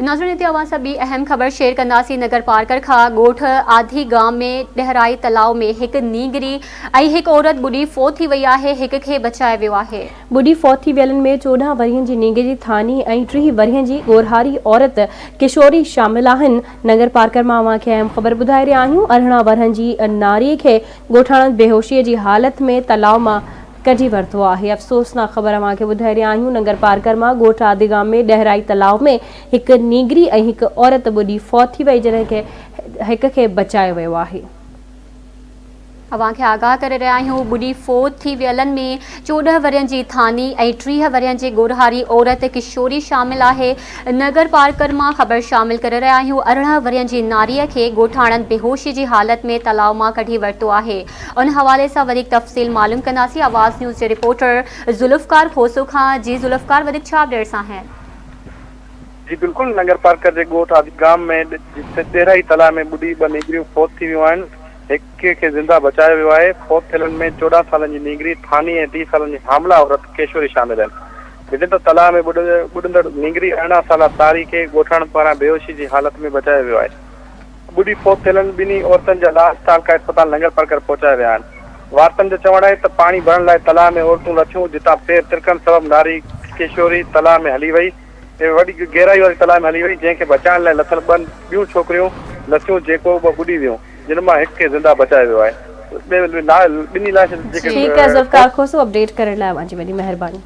नाज़रीन इते अवां सां ॿी अहम ख़बर शेयर कंदासीं। नगर पार्कर खां ॻोठ आधी गांव में डहराई तलाव में हिकु नींगरी ऐं हिकु औरत ॿुॾी फौत थी वई आहे। हिक खे बचाए वियो आहे। ॿुॾी फौत थी वियलनि में 14 वरियनि जी नींगरी थानी ऐं 30 वरियनि जी ॻोरहारी औरत किशोरी शामिल आहिनि। नगर पार्कर मां अवां खे अहम ख़बर ॿुधाए रहिया आहियूं। 18 वरनि जी नारीअ खे ॻोठाणनि बेहोशीअ जी हालत में तलाव मां कढी वरितो आहे। अफ़सोसनाक ख़बर अवां खे ॿुधाए रहिया आहियूं। नगर पार्कर मां ॻोठ आदिगाम में डहराई तलाव में हिकु नींगरी ऐं हिकु औरत ॿुॾी फौत थी वई, जॾहिं कि हिक खे बचायो वियो आहे। अवां खे आगाह करे रहिया आहियूं। ॿुॾी फौत थी वियलनि में 14 वरियनि जी थानी ऐं 30 वरियनि जी ॻोरहारी औरत किशोरी शामिल आहे। नगर पार्कर मां ख़बर शामिल करे रहिया आहियूं। 18 वरियनि जी नारीअ खे ॻोठाणनि बेहोशी जी हालत में तलाव मां कढी वरितो आहे। उन हवाले सां वधीक तफ़सील मालूम कंदासीं। आवाज़ न्यूज़ जे रिपोर्टर ज़ुल्फ़कार खोसो खां। जी ज़ुल्फ़कार, वधीक छा अपडेट्स आहिनि? जी बिल्कुल, नगर पार्कर जे ॻोठ आदिगाम में डहराई तलाव में ॿुॾी 2 नींगरियूं फौत थी वियूं आहिनि। हिक खे ज़िंदा बचायो वियो आहे। फौत थियलनि में 14 सालनि जी नींगरी थानी ऐं 30 सालनि जी हामला औरत केशोरी शामिल आहिनि। विदिन तलाव में ॿुॾंदड़ नींगरी 18 साला तारी खे ॻोठाणनि पारां बेहोशी जी हालत में बचायो वियो आहे। ॿुॾी फौत थियलनि ॿिन्ही औरतुनि जा लाश तालका अस्पताल नगर पार्कर पहुचाया विया आहिनि। वार्तनि जो चवणु आहे त पाणी भरण लाइ तलाव में औरतूं लथियूं, जितां पेर तिरकण सबबि नारी केशोरी तलाव में हली वई। वॾी गहराई वारी तलाव में हली वई, जंहिंखे बचाइण लाइ लथल ॿियूं छोकिरियूं लथियूं, जेको ॿुॾी वियूं, जिन मां हिक खे ज़िंदा बचायो वियो आहे। ॿिन्ही लाश ठीक है ज़ुल्फ़कार खोसो, अपडेट करण लाइ अवां जी वॾी महिरबानी।